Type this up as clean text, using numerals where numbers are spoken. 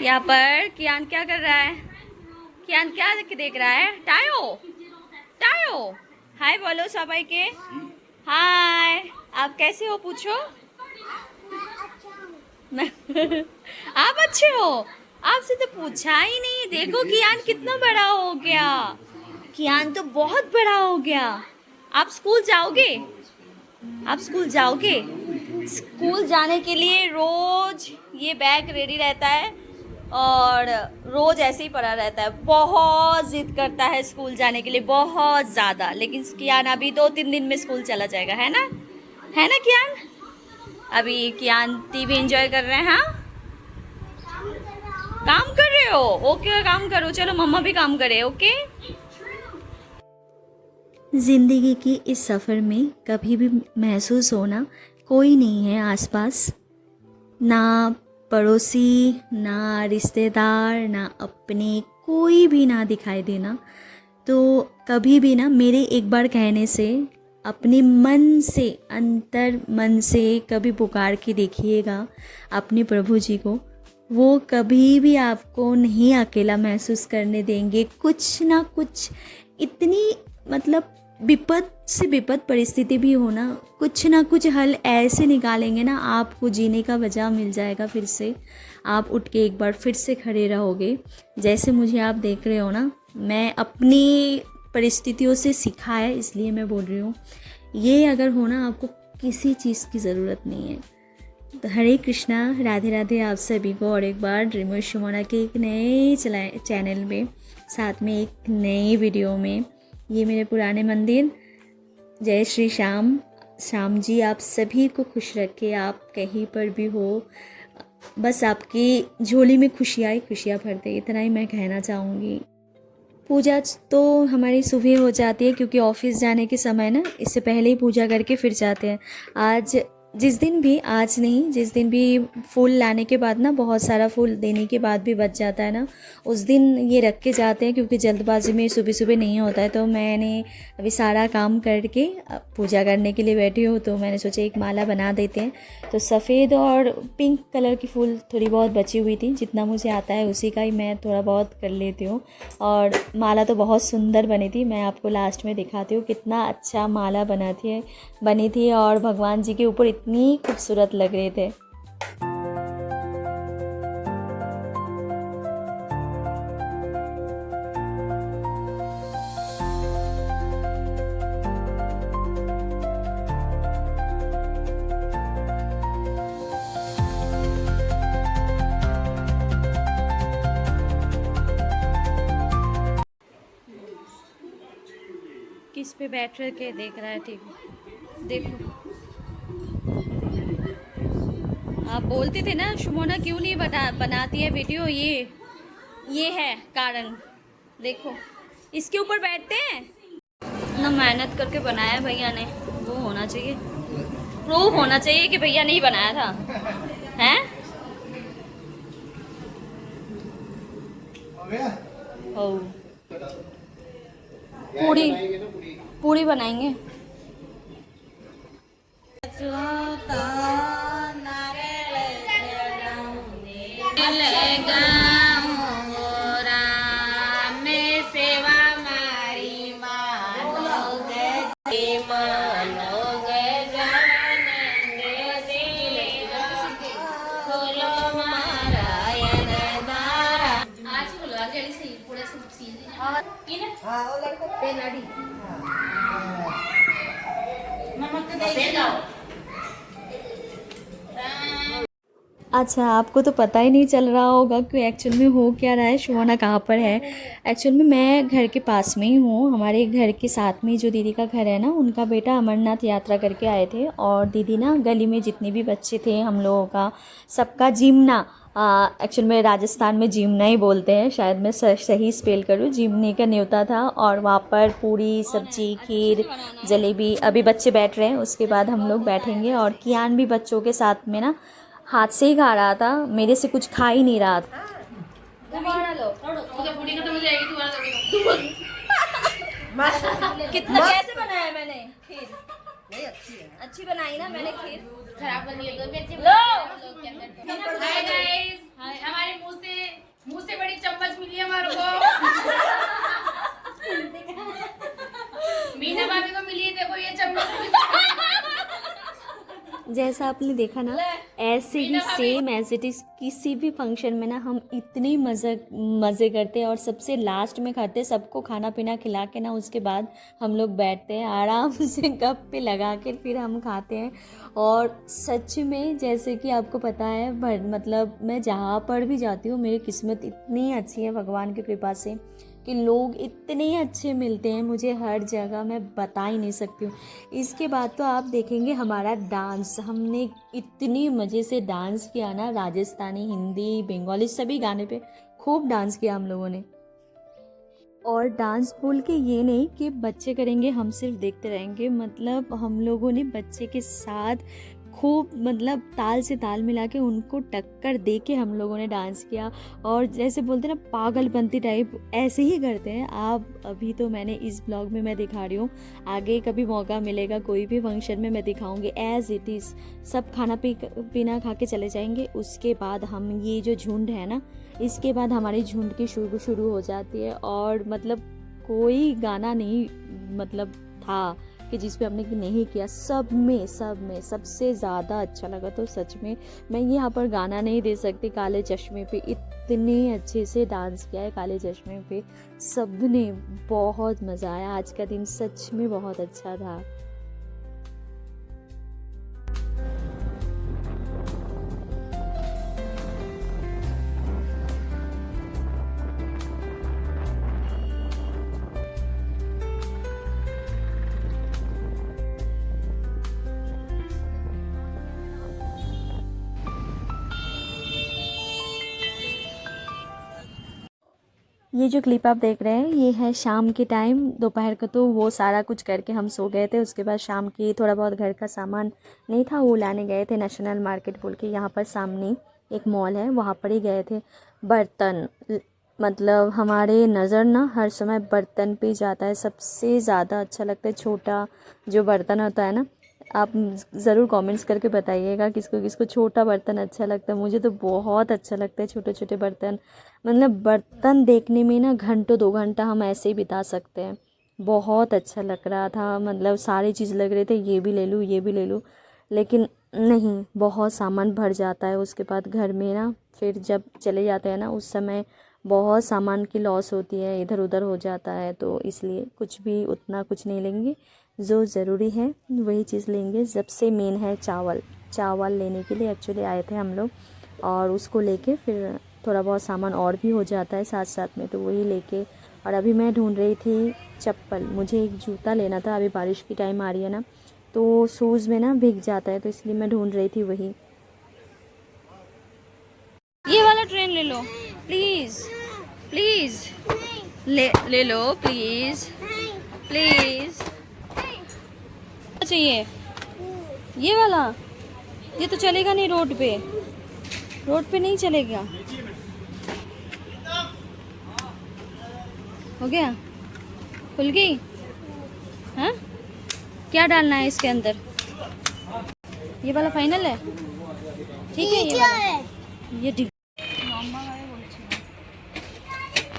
यहाँ पर कियान क्या कर रहा है? कियान क्या देख रहा है? टायो, टायो, हाय बोलो सबाई के। हाय, आप कैसे हो पूछो। आप अच्छे हो? आपसे तो पूछा ही नहीं। देखो कियान कितना बड़ा हो गया। कियान तो बहुत बड़ा हो गया। आप स्कूल जाओगे? आप स्कूल जाओगे? स्कूल जाने के लिए रोज ये बैग रेडी रहता है और रोज ऐसे ही पड़ा रहता है। बहुत जिद करता है स्कूल जाने के लिए, बहुत ज़्यादा। लेकिन कियान अभी 2-3 दिन में स्कूल चला जाएगा, है ना? है ना कियान? अभी कियान टीवी एंजॉय कर रहे हैं। हाँ, काम कर रहे हो? ओके, काम करो। चलो मम्मा भी काम करे। ओके। ज़िंदगी की इस सफ़र में कभी भी महसूस होना कोई नहीं है आसपास, ना पड़ोसी, ना रिश्तेदार, ना अपने, कोई भी ना दिखाई देना। तो कभी भी ना मेरे एक बार कहने से, अपने मन से, अंतर मन से कभी पुकार के देखिएगा अपने प्रभु जी को। वो कभी भी आपको नहीं अकेला महसूस करने देंगे। कुछ ना कुछ इतनी, मतलब विपद से विपद परिस्थिति भी हो ना, कुछ ना कुछ हल ऐसे निकालेंगे ना, आपको जीने का वजह मिल जाएगा। फिर से आप उठ के एक बार फिर से खड़े रहोगे। जैसे मुझे आप देख रहे हो ना, मैं अपनी परिस्थितियों से सीखा है, इसलिए मैं बोल रही हूँ। ये अगर हो ना, आपको किसी चीज़ की ज़रूरत नहीं है। तो हरे कृष्णा, राधे राधे आप सभी को। और एक बार ड्रीमर सुमोना के एक नए चैनल में, साथ में एक नई वीडियो में, ये मेरे पुराने मंदिर। जय श्री श्याम। श्याम जी आप सभी को खुश रखे, आप कहीं पर भी हो, बस आपकी झोली में खुशियाँ भर दे, इतना ही मैं कहना चाहूँगी। पूजा तो हमारी सुबह हो जाती है, क्योंकि ऑफिस जाने के समय ना, इससे पहले ही पूजा करके फिर जाते हैं। आज जिस दिन भी, आज नहीं, जिस दिन भी फूल लाने के बाद ना, बहुत सारा फूल देने के बाद भी बच जाता है ना, उस दिन ये रख के जाते हैं, क्योंकि जल्दबाजी में सुबह सुबह नहीं होता है। तो मैंने अभी सारा काम करके पूजा करने के लिए बैठी हूँ, तो मैंने सोचा एक माला बना देते हैं। तो सफ़ेद और पिंक कलर की फूल थोड़ी बहुत बची हुई थी, जितना मुझे आता है उसी का ही मैं थोड़ा बहुत कर लेती हूँ। और माला तो बहुत सुंदर बनी थी, मैं आपको लास्ट में दिखाती हूँ कितना अच्छा माला बनी थी और भगवान जी के ऊपर इतनी खूबसूरत लग रहे थे। किस पे बैठ के देख रहा है टीवी? देखो, आप बोलते थे ना सुमोना क्यों नहीं बनाती है वीडियो, ये है कारण। देखो, इसके ऊपर बैठते हैं। इतना मेहनत करके बनाया भैया ने, वो होना चाहिए, प्रूफ होना चाहिए कि भैया नहीं बनाया था। हैं? ओ, पूरी पूरी बनाएंगे। अच्छा, आपको तो पता ही नहीं चल रहा होगा कि एक्चुअल में हो क्या रहा है, सुमोना कहाँ पर है। एक्चुअल में मैं घर के पास में ही हूँ। हमारे घर के साथ में जो दीदी का घर है ना, उनका बेटा अमरनाथ यात्रा करके आए थे, और दीदी ना गली में जितने भी बच्चे थे हम लोगों का, सबका जिमना, एक्चुअल में राजस्थान में जिमना ही बोलते हैं, शायद मैं सही स्पेल करूँ, जिमने का न्योता था। और वहाँ पर पूरी सब्जी, खीर, जलेबी, अभी बच्चे बैठ रहे हैं, उसके बाद हम लोग बैठेंगे। और कियान भी बच्चों के साथ में ना हाथ से ही खा रहा था, मेरे से कुछ खा ही नहीं रहा था। कितना कैसे बनाया मैंने खीर? नहीं, अच्छी बनाई ना मैंने खीर। खराब बनी है तो हाय गाइस, हमारे मुंह से जैसा आपने देखा ना, ऐसे ही सेम एज इट इज़ किसी भी फंक्शन में ना हम इतनी मज़े करते हैं और सबसे लास्ट में खाते हैं, सबको खाना पीना खिला के ना उसके बाद हम लोग बैठते हैं आराम से गप्पे लगा के, फिर हम खाते हैं। और सच में जैसे कि आपको पता है, मतलब मैं जहाँ पर भी जाती हूँ मेरी किस्मत इतनी अच्छी है भगवान की कृपा से कि लोग इतने अच्छे मिलते हैं मुझे हर जगह, मैं बता ही नहीं सकती हूँ। इसके बाद तो आप देखेंगे हमारा डांस, हमने इतनी मज़े से डांस किया ना, राजस्थानी, हिंदी, बंगाली सभी गाने पे खूब डांस किया हम लोगों ने। और डांस बोल के ये नहीं कि बच्चे करेंगे हम सिर्फ देखते रहेंगे, मतलब हम लोगों ने बच्चे के साथ खूब, मतलब ताल से ताल मिला के उनको टक्कर दे के हम लोगों ने डांस किया। और जैसे बोलते हैं ना पागलपंती टाइप, ऐसे ही करते हैं आप। अभी तो मैंने इस ब्लॉग में मैं दिखा रही हूँ, आगे कभी मौका मिलेगा कोई भी फंक्शन में मैं दिखाऊंगी एज इट इज़। सब खाना पीना खा के चले जाएंगे, उसके बाद हम ये जो झुंड है ना, इसके बाद हमारी झुंड की शुरू हो जाती है। और मतलब कोई गाना नहीं मतलब था कि जिस पे हमने नहीं किया, सब में सबसे ज़्यादा अच्छा लगा तो सच में मैं यहाँ पर गाना नहीं दे सकती, काले चश्मे पे इतने अच्छे से डांस किया है काले चश्मे पे सबने, बहुत मज़ा आया। आज का दिन सच में बहुत अच्छा था। ये जो क्लिप आप देख रहे हैं ये है शाम के टाइम, दोपहर का तो वो सारा कुछ करके हम सो गए थे। उसके बाद शाम की थोड़ा बहुत घर का सामान नहीं था वो लाने गए थे नेशनल मार्केट बोल के, यहाँ पर सामने एक मॉल है वहाँ पर ही गए थे। बर्तन, मतलब हमारे नज़र ना हर समय बर्तन पे जाता है, सबसे ज़्यादा अच्छा लगता है छोटा जो बर्तन होता है ना। आप ज़रूर कमेंट्स करके बताइएगा किसको किसको छोटा बर्तन अच्छा लगता है। मुझे तो बहुत अच्छा लगता है छोटे छोटे बर्तन, मतलब बर्तन देखने में ना घंटों 2 घंटा हम ऐसे ही बिता सकते हैं। बहुत अच्छा लग रहा था, मतलब सारी चीज़ लग रहे थे ये भी ले लूँ ये भी ले लूँ, लेकिन नहीं, बहुत सामान भर जाता है। उसके बाद घर में ना फिर जब चले जाते हैं ना उस समय बहुत सामान की लॉस होती है, इधर उधर हो जाता है, तो इसलिए कुछ भी उतना कुछ नहीं लेंगे, जो ज़रूरी है वही चीज़ लेंगे। सबसे मेन है चावल, चावल लेने के लिए एक्चुअली आए थे हम लोग, और उसको लेके फिर थोड़ा बहुत सामान और भी हो जाता है साथ साथ में, तो वही लेके। और अभी मैं ढूंढ रही थी चप्पल, मुझे एक जूता लेना था, अभी बारिश की टाइम आ रही है ना तो शूज़ में ना भीग जाता है, तो इसलिए मैं ढूंढ रही थी वही। ये वाला ट्रेन ले लो प्लीज़, प्लीज़ ले लो प्लीज़, प्लीज़। चाहिए ये वाला, ये तो चलेगा नहीं रोड पे नहीं चलेगा। हो गया, खुल गई। हाँ, क्या डालना है इसके अंदर? ये वाला फाइनल है, ठीक है। ये वाला, ये